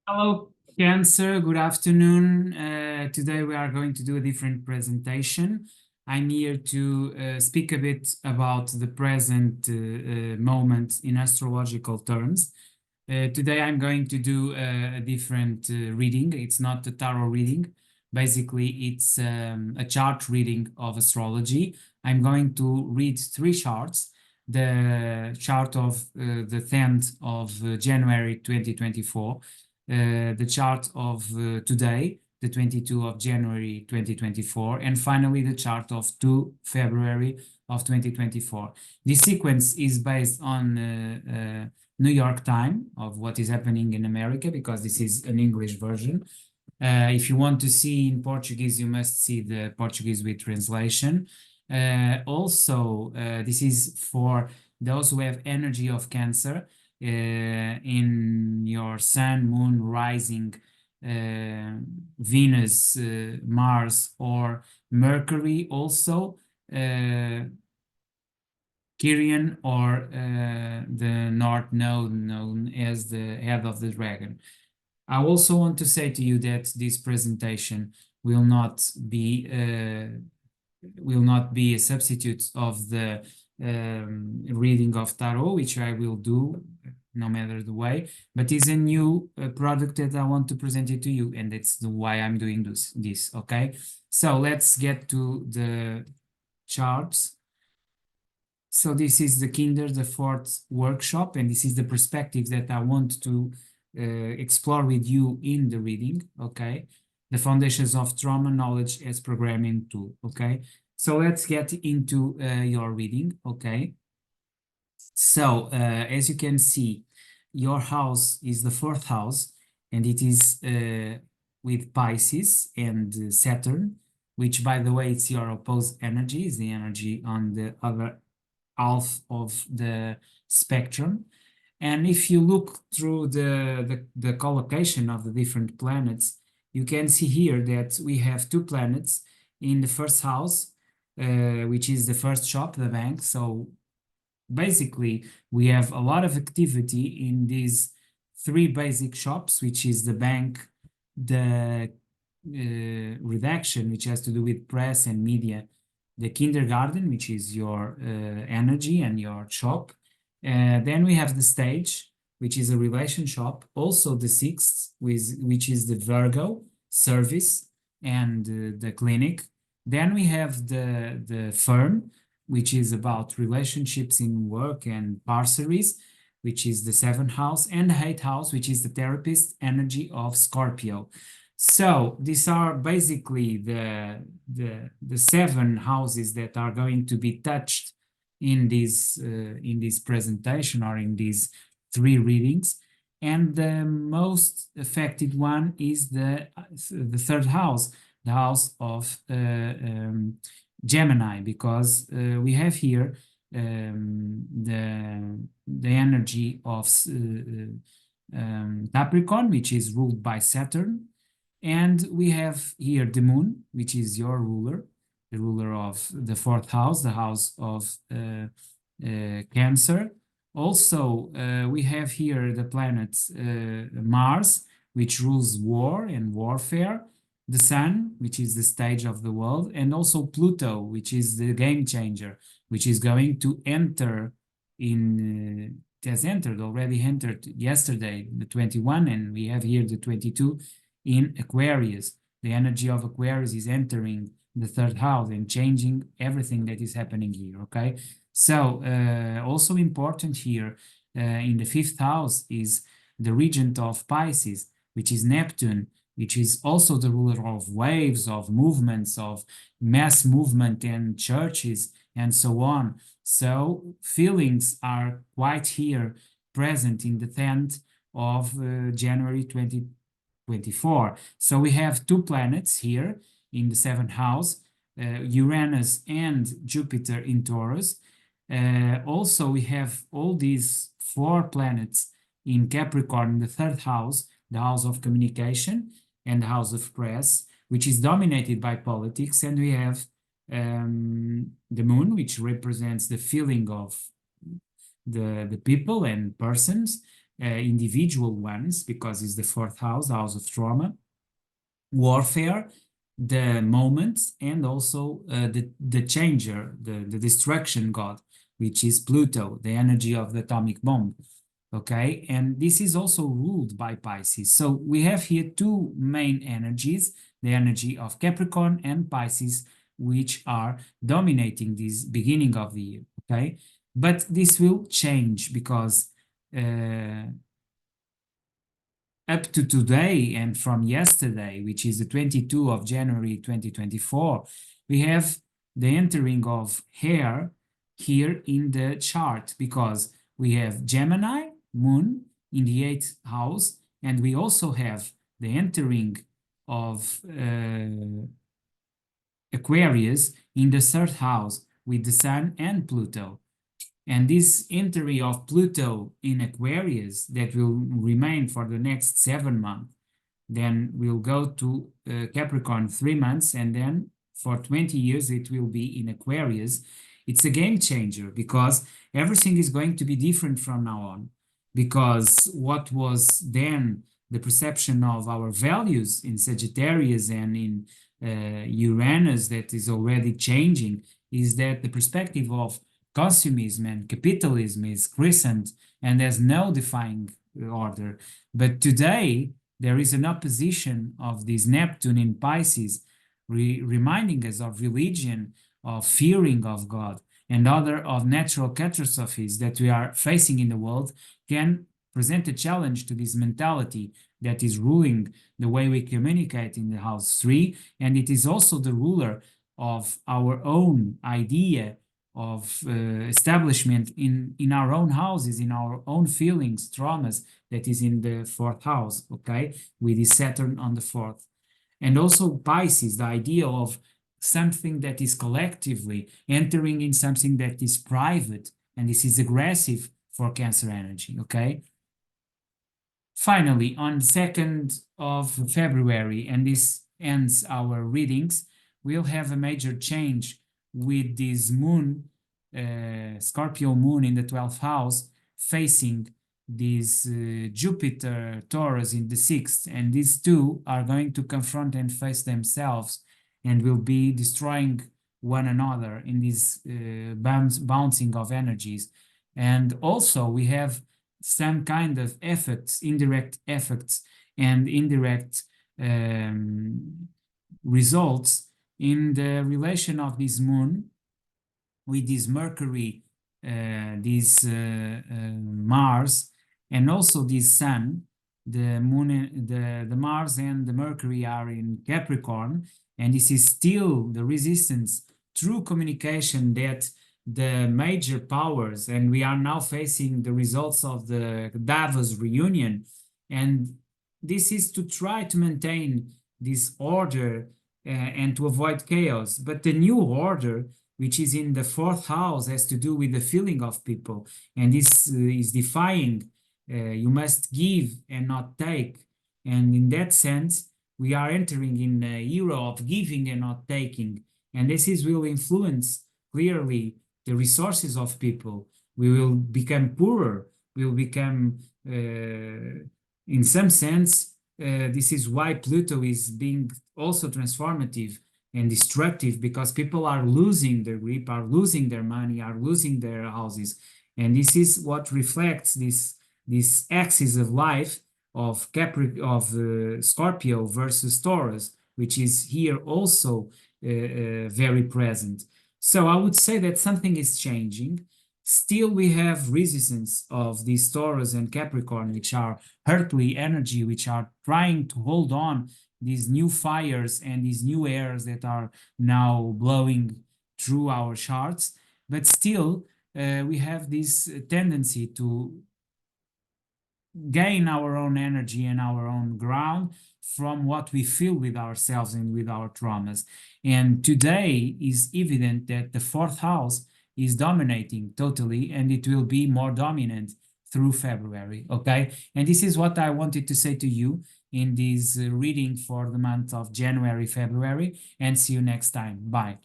Hello, Cancer. Good afternoon. Today we are going to do a different presentation. I'm here to speak a bit about the present moment in astrological terms. Today I'm going to do a different reading. It's not a tarot reading. Basically, it's a chart reading of astrology. I'm going to read three charts. The chart of the 10th of January 2024, the chart of today, the 22 of January 2024, and finally the chart of 2 February of 2024. This sequence is based on New York time of what is happening in America, because this is an English version. If you want to see in Portuguese, you must see the Portuguese with translation. Also, this is for those who have energy of Cancer in your sun, moon, rising, Venus, Mars, or Mercury. Also, Kirian, or the North Node, known as the head of the dragon. I also want to say to you that this presentation will not be a substitute of the reading of tarot, which I will do no matter the way, but is a new product that I want to present it to you, and that's why I'm doing this. Okay, so let's get to the charts. So this is the Kinder, the fourth workshop, and this is the perspective that I want to explore with you in the reading, okay? The foundations of trauma knowledge as programming tool, okay? So let's get into your reading, okay? So as you can see, your house is the fourth house, and it is with Pisces and Saturn, which, by the way, it's your opposed energy, is the energy on the other half of the spectrum. And if you look through the collocation of the different planets, you can see here that we have two planets in the first house, which is the first shop, the bank. So basically, we have a lot of activity in these three basic shops, which is the bank, the redaction, which has to do with press and media, the kindergarten, which is your energy and your shop. Then we have the stage, which is a relation shop. Also the sixth, which is the Virgo service and the clinic. Then we have the firm, which is about relationships in work and parceries, which is the seventh house, and the eighth house, which is the therapist energy of Scorpio. So these are basically the seven houses that are going to be touched in this presentation, or in these three readings. And the most affected one is the third house, the house of Gemini, because we have here the energy of Capricorn, which is ruled by Saturn. And we have here the moon, which is your ruler, the ruler of the fourth house, the house of Cancer. Also, we have here the planet Mars, which rules war and warfare, the sun, which is the stage of the world, and also Pluto, which is the game changer, which is going to enter in, it has already entered yesterday, the 21, and we have here the 22 in Aquarius. The energy of Aquarius is entering the third house and changing everything that is happening here, okay? So also important here in the fifth house is the regent of Pisces, which is Neptune, which is also the ruler of waves, of movements, of mass movement and churches and so on. So feelings are quite here present in the 10th of January 2024. So we have two planets here in the seventh house, Uranus and Jupiter in Taurus. Also, we have all these four planets in Capricorn in the third house, the house of communication and the house of press, which is dominated by politics. And we have the moon, which represents the feeling of the people and persons, individual ones, because it's the fourth house, house of trauma, warfare, the moment, and also the changer, the destruction god, which is Pluto, the energy of the atomic bomb. Okay, and this is also ruled by Pisces. So we have here two main energies, the energy of Capricorn and Pisces, which are dominating this beginning of the year. Okay, but this will change because up to today and from yesterday, which is the 22 of January 2024, we have the entering of Hare here in the chart, because we have Gemini, Moon, in the 8th house, and we also have the entering of Aquarius in the 3rd house with the Sun and Pluto. And this entry of Pluto in Aquarius that will remain for the next 7 months, then we'll go to Capricorn 3 months, and then for 20 years it will be in Aquarius. It's a game changer because everything is going to be different from now on. Because what was then the perception of our values in Sagittarius and in Uranus that is already changing is that the perspective of consumism and capitalism is crescent and has no defining order. But today, there is an opposition of this Neptune in Pisces, reminding us of religion, of fearing of God, and other of natural catastrophes that we are facing in the world can present a challenge to this mentality that is ruling the way we communicate in the house 3, and it is also the ruler of our own idea of establishment in our own houses, in our own feelings, traumas, that is in the 4th house, okay, with the Saturn on the 4th. And also Pisces, the idea of something that is collectively entering in something that is private, and this is aggressive for Cancer energy, okay? Finally, on the 2nd of February, and this ends our readings, we'll have a major change with this moon, Scorpio moon in the 12th house, facing this Jupiter Taurus in the 6th, and these two are going to confront and face themselves and will be destroying one another in this bouncing of energies. And also we have some kind of effects, indirect effects and indirect results in the relation of this moon with this Mercury, this Mars, and also this Sun. The moon, the Mars and the Mercury are in Capricorn, and this is still the resistance through communication that the major powers, and we are now facing the results of the Davos reunion, and this is to try to maintain this order and to avoid chaos. But the new order, which is in the 4th house, has to do with the feeling of people, and this is defying you must give and not take. And in that sense, we are entering in an era of giving and not taking, and this will influence clearly the resources of people. We will become poorer, we will become in some sense this is why Pluto is being also transformative and destructive, because people are losing their grip, are losing their money, are losing their houses, and this is what reflects this axis of life of Scorpio versus Taurus, which is here also very present. So I would say that something is changing. Still, we have resistance of these Taurus and Capricorn, which are earthly energy, which are trying to hold on these new fires and these new airs that are now blowing through our charts. But still, we have this tendency to gain our own energy and our own ground from what we feel with ourselves and with our traumas. And today is evident that the 4th house is dominating totally, and it will be more dominant through February, okay? And this is what I wanted to say to you in this reading for the month of January, February, and see you next time. Bye.